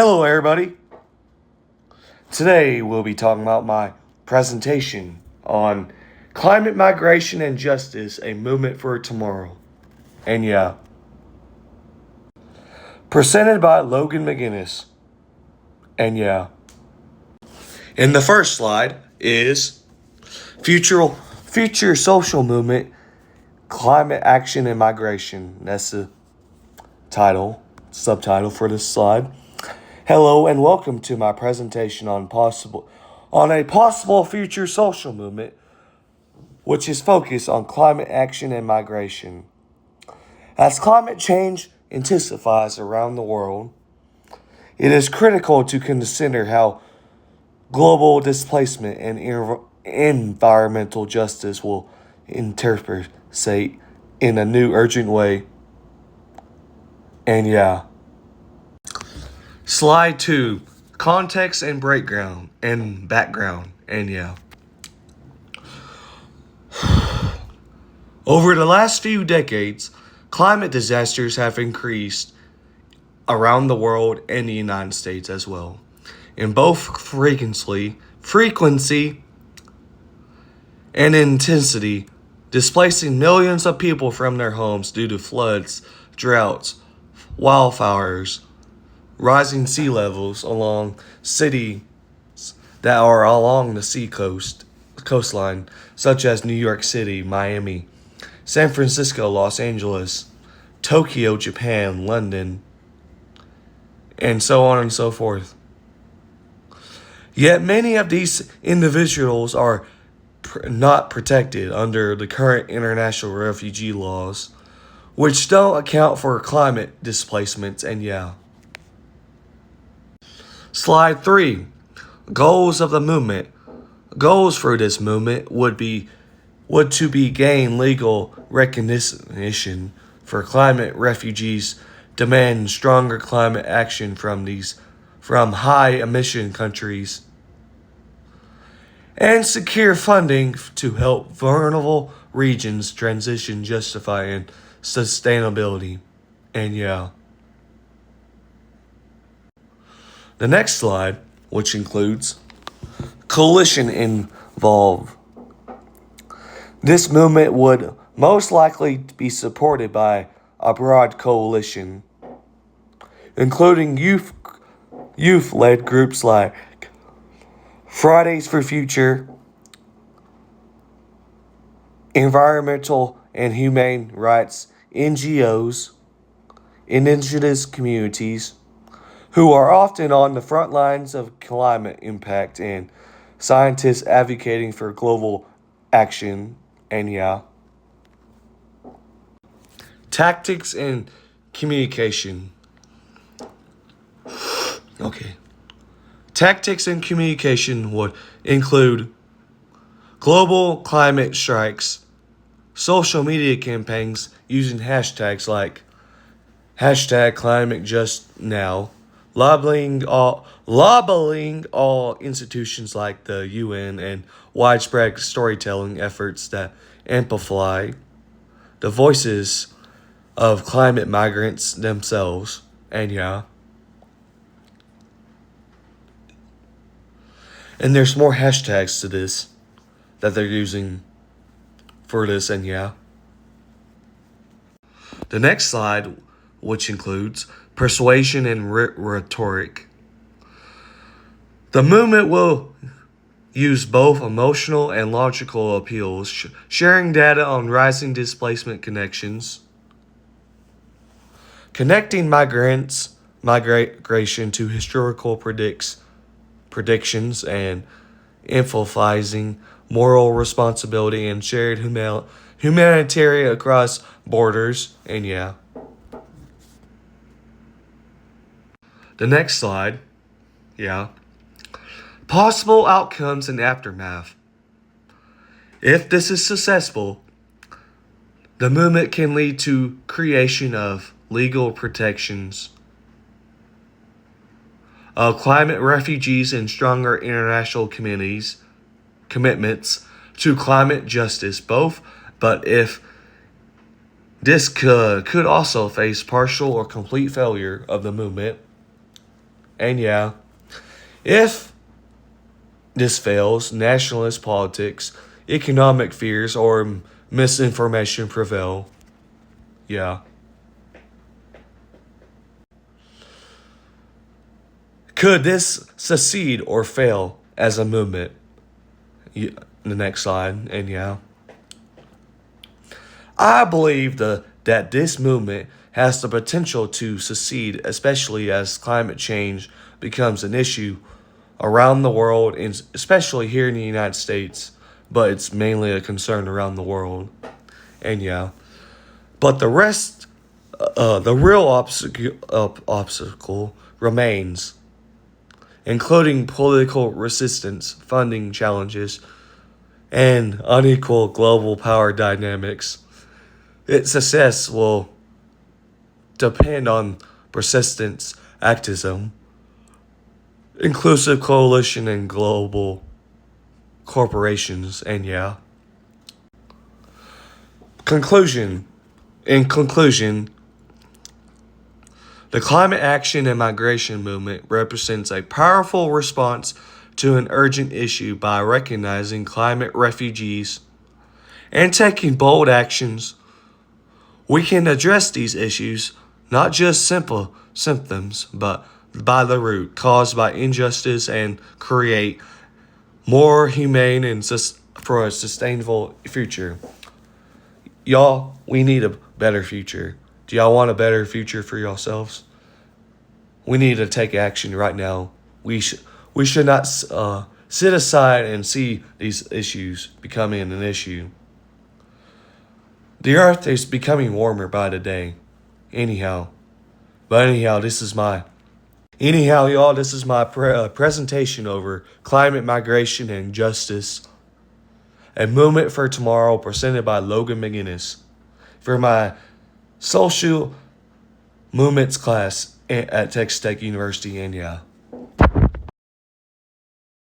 Hello, everybody. Today we'll be talking about my presentation on climate migration and justice, a movement for tomorrow. And yeah, presented by Logan McGinnis. And yeah, in the first slide is future social movement, climate action and migration. That's the subtitle for this slide. Hello and welcome to my presentation on a possible future social movement, which is focused on climate action and migration. As climate change intensifies around the world, it is critical to consider how global displacement and environmental justice will intersect in a new urgent way. And yeah. Slide 2, context and background. And yeah. Over the last few decades, climate disasters have increased around the world and the United States as well, in both frequency and intensity, displacing millions of people from their homes due to floods, droughts, wildfires, rising sea levels along cities that are along the coastline, such as New York City, Miami, San Francisco, Los Angeles, Tokyo, Japan, London, and so on and so forth. Yet many of these individuals are not protected under the current international refugee laws, which don't account for climate displacements. And yeah. Slide 3, goals of the movement. Goals for this movement would to be gain legal recognition for climate refugees, demand stronger climate action from high emission countries, and secure funding to help vulnerable regions transition justifying sustainability. And yeah. The next slide, which includes coalition involved. This movement would most likely be supported by a broad coalition, including youth-led groups like Fridays for Future, environmental and human rights NGOs, indigenous communities, who are often on the front lines of climate impact, and scientists advocating for global action. And yeah. Tactics and communication. Okay. Tactics and communication would include global climate strikes, social media campaigns using hashtags like #ClimateJustNow, lobbying all institutions like the UN, and widespread storytelling efforts that amplify the voices of climate migrants themselves. And yeah. And there's more hashtags to this that they're using for this. And yeah. The next slide, which includes persuasion and rhetoric. The movement will use both emotional and logical appeals, sharing data on rising displacement connecting migration to historical predictions, and emphasizing moral responsibility and shared humanitarian across borders. And yeah. The next slide, yeah. Possible outcomes and aftermath. If this is successful, the movement can lead to creation of legal protections of climate refugees and stronger international commitments to climate justice, but if this could also face partial or complete failure of the movement, And yeah, if this fails, nationalist politics, economic fears, or misinformation prevail. Yeah. Could this succeed or fail as a movement? The next slide, and yeah. I believe that this movement has the potential to succeed, especially as climate change becomes an issue around the world, and especially here in the United States, but it's mainly a concern around the world. And yeah. But the real obstacle remains, including political resistance, funding challenges, and unequal global power dynamics. Its success will depend on persistence, activism, inclusive coalition, and global corporations. And yeah. In conclusion, the climate action and migration movement represents a powerful response to an urgent issue by recognizing climate refugees and taking bold actions. We can address these issues, not just simple symptoms, but by the root caused by injustice, and create more humane and for a sustainable future. Y'all, we need a better future. Do y'all want a better future for yourselves? We need to take action right now. We should not sit aside and see these issues becoming an issue. The earth is becoming warmer by the day. Anyhow, y'all, this is my presentation over climate migration and justice, a movement for tomorrow, presented by Logan McGinnis for my social movements class at Texas Tech University. And yeah.